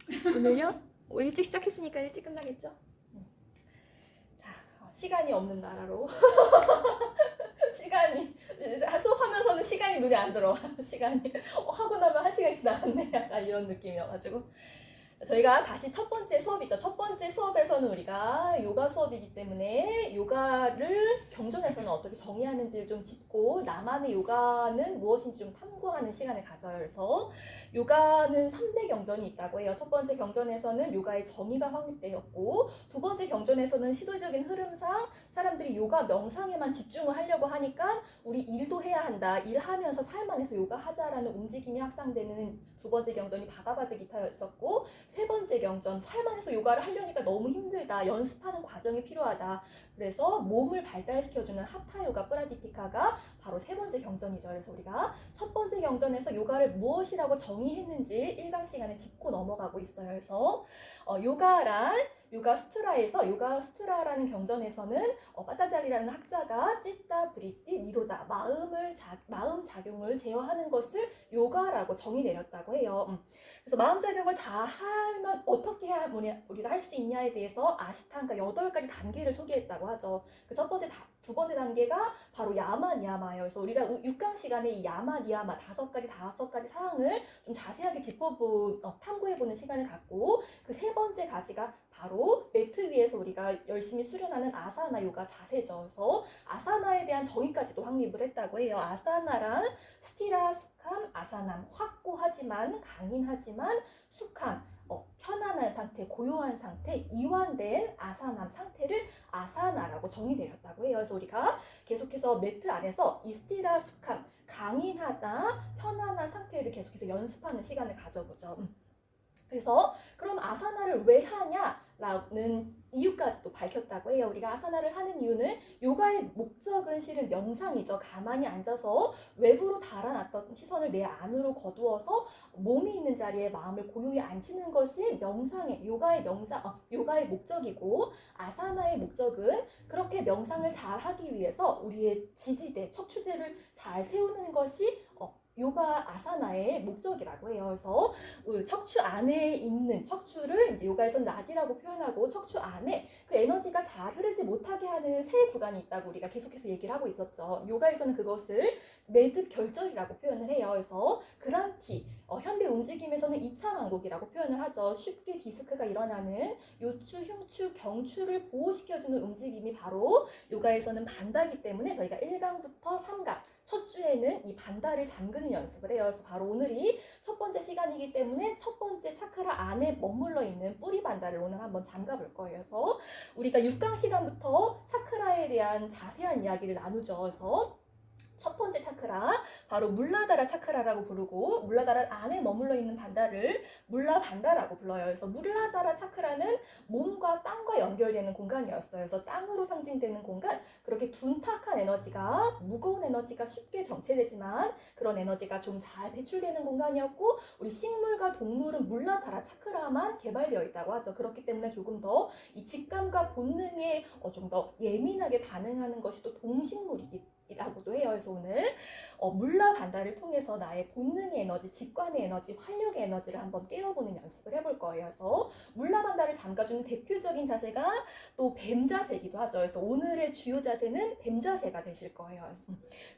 오늘요? 일찍 시작했으니까 일찍 끝나겠죠? 자, 시간이 없는 나라로. 시간이 수업하면서는 시간이 눈에 안 들어와. 시간이 하고 나면 한 시간이 지나갔네. 약간 이런 느낌이어가지고 저희가 다시 첫 번째 수업이죠. 첫 번째 수업에서는 우리가 요가 수업이기 때문에 요가를 경전에서는 어떻게 정의하는지를 좀 짚고 나만의 요가는 무엇인지 좀 탐구하는 시간을 가져요. 그래서 요가는 3대 경전이 있다고 해요. 첫 번째 경전에서는 요가의 정의가 확립되었고 두 번째 경전에서는 시도적인 흐름상 사람들이 요가 명상에만 집중을 하려고 하니까 우리 일도 해야 한다. 일하면서 삶 안에서 요가 하자라는 움직임이 확산되는 두 번째 경전이 바가바드 기타였었고 세 번째 경전, 삶 안에서 요가를 하려니까 너무 힘들다. 연습하는 과정이 필요하다. 그래서 몸을 발달시켜주는 하타 요가 프라디피카가 바로 세 번째 경전이죠. 그래서 우리가 첫 번째 경전에서 요가를 무엇이라고 정의했는지 1강 시간에 짚고 넘어가고 있어요. 그래서 요가란 요가 수트라에서 요가 수트라라는 경전에서는 빠타자리라는 학자가 찌tta, 브리띠, 니로다 마음 작용을 제어하는 것을 요가라고 정의 내렸다고 해요. 그래서 마음 작용을 잘 하면 어떻게 우리가 할 수 있냐에 대해서 아시탄가 8가지 단계를 소개했다고 하죠. 그 첫 번째 두 번째 단계가 바로 야마 니야마예요. 그래서 우리가 6강 시간에 이 야마 니야마 5가지 사항을 좀 자세하게 탐구해보는 시간을 갖고 그 세 번째 가지가 바로 매트 위에서 우리가 열심히 수련하는 아사나 요가 자세죠. 그래서 아사나에 대한 정의까지도 확립을 했다고 해요. 아사나란 스티라, 숙함, 아사남, 확고하지만 강인하지만 숙함, 편안한 상태, 고요한 상태, 이완된 아사남 상태를 아사나라고 정의 내렸다고 해요. 그래서 우리가 계속해서 매트 안에서 이 스티라, 숙함, 강인하다, 편안한 상태를 계속해서 연습하는 시간을 가져보죠. 그래서 그럼 아사나를 왜 하냐라는 이유까지도 밝혔다고 해요. 우리가 아사나를 하는 이유는 요가의 목적은 실은 명상이죠. 가만히 앉아서 외부로 달아났던 시선을 내 안으로 거두어서 몸이 있는 자리에 마음을 고요히 앉히는 것이 요가의 목적이고 아사나의 목적은 그렇게 명상을 잘 하기 위해서 우리의 지지대, 척추대를 잘 세우는 것이 요가 아사나의 목적이라고 해요. 그래서 척추 안에 있는 척추를 이제 요가에서는 나디라고 표현하고 척추 안에 그 에너지가 잘 흐르지 못하게 하는 세 구간이 있다고 우리가 계속해서 얘기를 하고 있었죠. 요가에서는 그것을 매듭 결절이라고 표현을 해요. 그래서 그란티, 현대 움직임에서는 2차 왕복이라고 표현을 하죠. 쉽게 디스크가 일어나는 요추, 흉추, 경추를 보호시켜주는 움직임이 바로 요가에서는 반다기 때문에 저희가 1강부터 3강 첫 주에는 이 반다를 잠그는 연습을 해요. 그래서 바로 오늘이 첫 번째 시간이기 때문에 첫 번째 차크라 안에 머물러 있는 뿌리 반다를 오늘 한번 잠가 볼 거예요. 그래서 우리가 6강 시간부터 차크라에 대한 자세한 이야기를 나누죠. 그래서 첫 번째 차크라 바로 물라다라 차크라라고 부르고 물라다라 안에 머물러 있는 반다를 물라 반다라고 불러요. 그래서 물라다라 차크라는 몸과 땅과 연결되는 공간이었어요. 그래서 땅으로 상징되는 공간, 그렇게 둔탁한 에너지가 무거운 에너지가 쉽게 정체되지만 그런 에너지가 좀 잘 배출되는 공간이었고 우리 식물과 동물은 물라다라 차크라만 개발되어 있다고 하죠. 그렇기 때문에 조금 더 이 직감과 본능에 좀 더 예민하게 반응하는 것이 또 동식물이라고도 해요. 그래서 오늘 물라 반다를 통해서 나의 본능의 에너지, 직관의 에너지, 활력의 에너지를 한번 깨워보는 연습을 해볼 거예요. 그래서 물라 반다를 잠가주는 대표적인 자세가 또 뱀 자세이기도 하죠. 그래서 오늘의 주요 자세는 뱀 자세가 되실 거예요.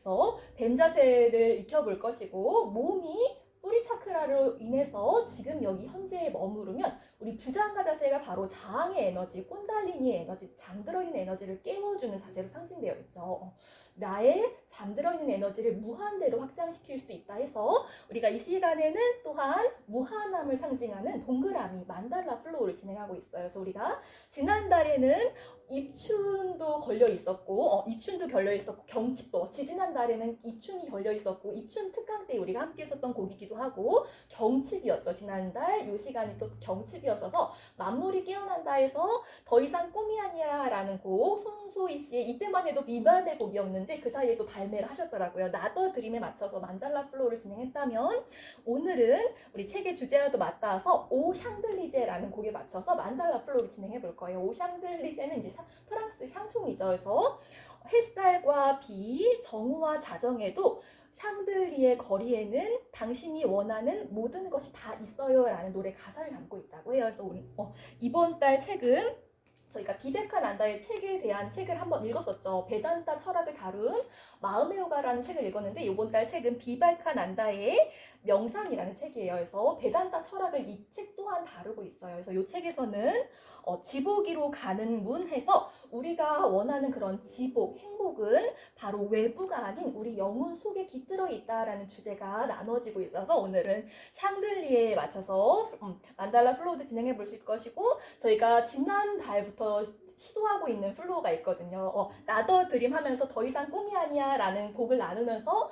그래서 뱀 자세를 익혀볼 것이고 몸이 뿌리 차크라로 인해서 지금 여기 현재에 머무르면 우리 부장가 자세가 바로 자항의 에너지, 꾼달리니의 에너지, 잠들어 있는 에너지를 깨워주는 자세로 상징되어 있죠. 나의 잠들어 있는 에너지를 무한대로 확장시킬 수 있다 해서 우리가 이 시간에는 또한 무한함을 상징하는 동그라미 만달라 플로우를 진행하고 있어요. 그래서 우리가 지난달에는 입춘도 걸려 있었고 입춘도 걸려 있었고 경칩도 지지난달에는 입춘이 걸려 있었고 입춘 특강 때 우리가 함께 했었던 곡이기도 하고 경칩이었죠. 지난달 이 시간이 또 경칩이었어서 만물이 깨어난다 해서 더 이상 꿈이 아니야 라는 곡 송소희 씨의 이때만 해도 미발매 곡이었는데 그 사이에 또 발매를 하셨더라고요. 나더 드림에 맞춰서 만달라 플로우를 진행했다면 오늘은 우리 책의 주제와도 맞닿아서 오 샹들리제라는 곡에 맞춰서 만달라 플로우를 진행해 볼 거예요. 오 샹들리제는 이제 프랑스 샹송이죠. 그래서 햇살과 비, 정오와 자정에도 샹들리에 거리에는 당신이 원하는 모든 것이 다 있어요 라는 노래 가사를 담고 있다고 해요. 그래서 이번 달 책은 저희가 비베카난다의 책에 대한 책을 한번 읽었었죠. 베단타 철학을 다룬 마음의 요가라는 책을 읽었는데 이번 달 책은 비베카난다의 명상이라는 책이에요. 그래서 베단타 철학을 이 책 또한 다루고 있어요. 그래서 이 책에서는 지복이로 가는 문해서 우리가 원하는 그런 지복, 행복은 바로 외부가 아닌 우리 영혼 속에 깃들어 있다라는 주제가 나눠지고 있어서 오늘은 샹들리에 맞춰서 만달라 플로우도 진행해 볼 것이고 저희가 지난달부터 시도하고 있는 플로우가 있거든요. 나더 드림 하면서 더 이상 꿈이 아니야 라는 곡을 나누면서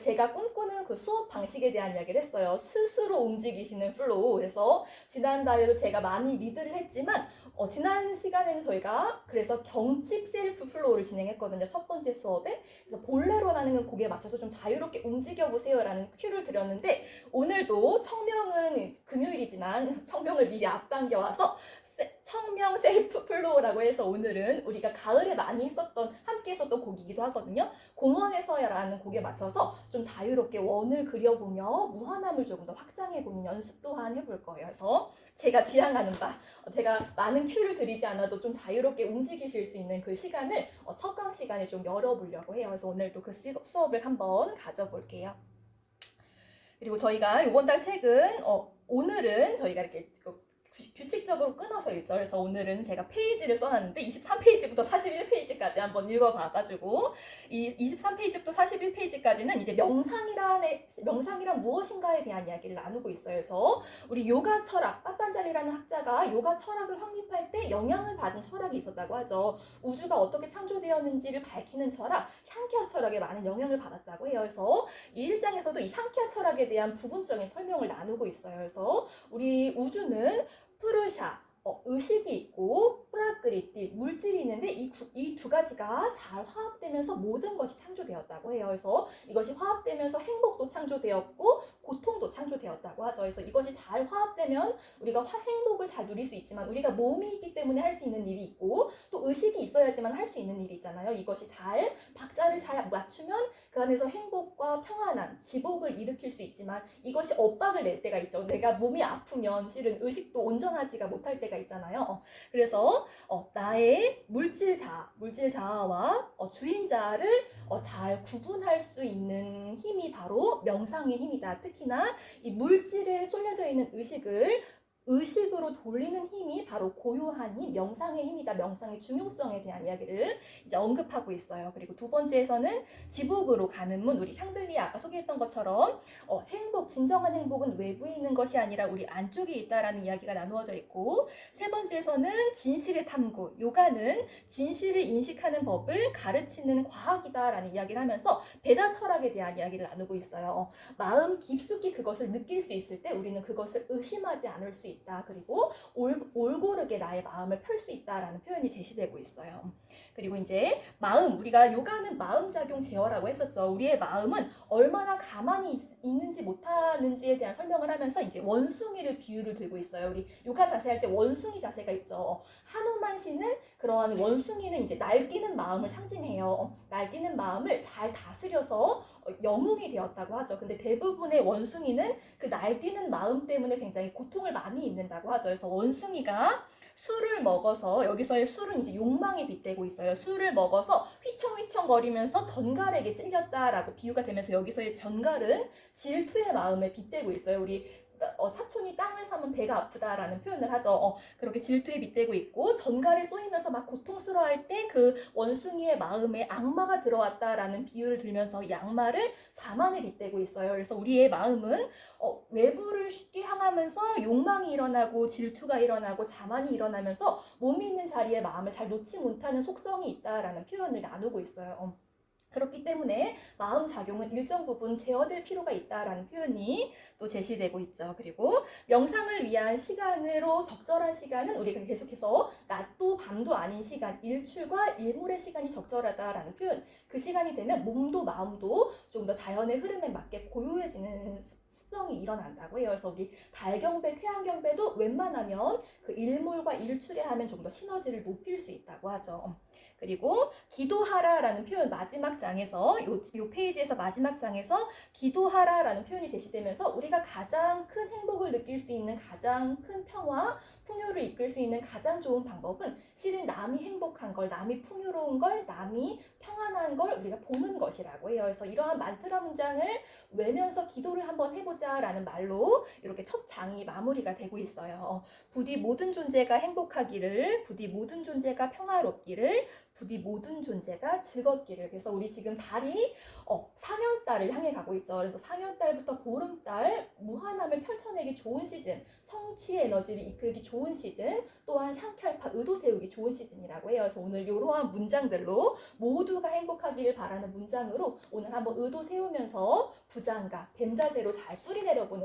제가 꿈꾸는 그 수업 방식에 대한 이야기를 했어요. 스스로 움직이시는 플로우. 그래서 지난달에도 제가 많이 리드를 했지만 지난 시간에는 저희가 그래서 경칩 셀프 플로우를 진행했거든요. 첫 번째 수업에. 그래서 볼레로라는 곡에 맞춰서 좀 자유롭게 움직여보세요 라는 큐를 드렸는데 오늘도 청명은 금요일이지만 청명을 미리 앞당겨 와서 청명 셀프 플로우라고 해서 오늘은 우리가 가을에 많이 함께 했었던 곡이기도 하거든요. 공원에서야라는 곡에 맞춰서 좀 자유롭게 원을 그려보며 무한함을 조금 더 확장해보는 연습 또한 해볼 거예요. 그래서 제가 지향하는 바, 제가 많은 큐를 드리지 않아도 좀 자유롭게 움직이실 수 있는 그 시간을 첫 강 시간에 좀 열어보려고 해요. 그래서 오늘도 그 수업을 한번 가져볼게요. 그리고 저희가 이번 달 책은 오늘은 저희가 이렇게 규칙적으로 끊어서 읽죠. 그래서 오늘은 제가 페이지를 써놨는데 23페이지부터 41페이지까지 한번 읽어봐가지고 이 23페이지부터 41페이지까지는 이제 명상이란 무엇인가에 대한 이야기를 나누고 있어요. 그래서 우리 요가 철학, 빠딴자리라는 학자가 요가 철학을 확립할 때 영향을 받은 철학이 있었다고 하죠. 우주가 어떻게 창조되었는지를 밝히는 철학, 샹키아 철학에 많은 영향을 받았다고 해요. 그래서 이 1장에서도 이 샹키아 철학에 대한 부분적인 설명을 나누고 있어요. 그래서 우리 우주는 푸르샤, 의식이 있고 프라크리티, 물질이 있는데 이 두 가지가 잘 화합되면서 모든 것이 창조되었다고 해요. 그래서 이것이 화합되면서 행복도 창조되었고 고통도 창조되었다고 하죠. 그래서 이것이 잘 화합되면 우리가 행복을 잘 누릴 수 있지만 우리가 몸이 있기 때문에 할 수 있는 일이 있고 또 의식이 있어야지만 할 수 있는 일이 있잖아요. 이것이 박자를 잘 맞추면 그 안에서 행복과 평안함, 지복을 일으킬 수 있지만 이것이 엇박을 낼 때가 있죠. 내가 몸이 아프면 실은 의식도 온전하지가 못할 때가 있잖아요. 그래서 나의 물질 자아와 주인 자아를 잘 구분할 수 있는 힘이 바로 명상의 힘이다. 특히나 이 물질에 쏠려져 있는 의식으로 돌리는 힘이 바로 고요한 힘, 명상의 힘이다. 명상의 중요성에 대한 이야기를 이제 언급하고 있어요. 그리고 두 번째에서는 지복으로 가는 문, 우리 샹들리에 아까 소개했던 것처럼 진정한 행복은 외부에 있는 것이 아니라 우리 안쪽에 있다라는 이야기가 나누어져 있고, 세 번째에서는 진실의 탐구, 요가는 진실을 인식하는 법을 가르치는 과학이다라는 이야기를 하면서 베다 철학에 대한 이야기를 나누고 있어요. 마음 깊숙이 그것을 느낄 수 있을 때 우리는 그것을 의심하지 않을 수 있다. 그리고 올고르게 나의 마음을 펼 수 있다라는 표현이 제시되고 있어요. 그리고 이제 우리가 요가는 마음작용 제어라고 했었죠. 우리의 마음은 얼마나 가만히 있는지 못하는지에 대한 설명을 하면서 이제 원숭이를 비유를 들고 있어요. 우리 요가 자세 할 때 원숭이 자세가 있죠. 하누만 씨는 그러한 원숭이는 이제 날뛰는 마음을 상징해요. 날뛰는 마음을 잘 다스려서 영웅이 되었다고 하죠. 근데 대부분의 원숭이는 그 날뛰는 마음 때문에 굉장히 고통을 많이 입는다고 하죠. 그래서 원숭이가 술을 먹어서, 여기서의 술은 이제 욕망에 빗대고 있어요. 술을 먹어서 휘청휘청거리면서 전갈에게 찔렸다라고 비유가 되면서 여기서의 전갈은 질투의 마음에 빗대고 있어요. 우리 사촌이 땅을 사면 배가 아프다라는 표현을 하죠. 그렇게 질투에 빗대고 있고 전갈에 쏘이면서 막 고통스러워할 때 그 원숭이의 마음에 악마가 들어왔다라는 비유를 들면서 이 악마를 자만에 빗대고 있어요. 그래서 우리의 마음은 외부를 쉽게 향하면서 욕망이 일어나고 질투가 일어나고 자만이 일어나면서 몸이 있는 자리에 마음을 잘 놓지 못하는 속성이 있다라는 표현을 나누고 있어요. 그렇기 때문에 마음 작용은 일정 부분 제어될 필요가 있다라는 표현이 또 제시되고 있죠. 그리고 명상을 위한 시간으로 적절한 시간은 우리가 계속해서 낮도 밤도 아닌 시간, 일출과 일몰의 시간이 적절하다라는 표현. 그 시간이 되면 몸도 마음도 좀 더 자연의 흐름에 맞게 고요해지는 숙성이 일어난다고 해요. 그래서 우리 달경배, 태양경배도 웬만하면 그 일몰과 일출에 하면 좀 더 시너지를 높일 수 있다고 하죠. 그리고 기도하라라는 표현 마지막 장에서 요 페이지에서 마지막 장에서 기도하라라는 표현이 제시되면서 우리가 가장 큰 행복을 느낄 수 있는 가장 큰 평화, 풍요를 이끌 수 있는 가장 좋은 방법은 실은 남이 행복한 걸, 남이 풍요로운 걸, 남이 평안한 걸 우리가 보는 것이라고 해요. 그래서 이러한 만트라 문장을 외면서 기도를 한번 해보자라는 말로 이렇게 첫 장이 마무리가 되고 있어요. 부디 모든 존재가 행복하기를, 부디 모든 존재가 평화롭기를, 부디 모든 존재가 즐겁기를. 그래서 우리 지금 달이 상현달을 향해 가고 있죠. 그래서 상현달부터 보름달, 무한함을 펼쳐내기 좋은 시즌, 성취의 에너지를 이끌기 좋은 시즌, 또한 상쾌알파 의도 세우기 좋은 시즌이라고 해요. 그래서 오늘 이러한 문장들로 모두가 행복하기를 바라는 문장으로 오늘 한번 의도 세우면서 부장과 뱀자세로 잘 뿌리 내려보는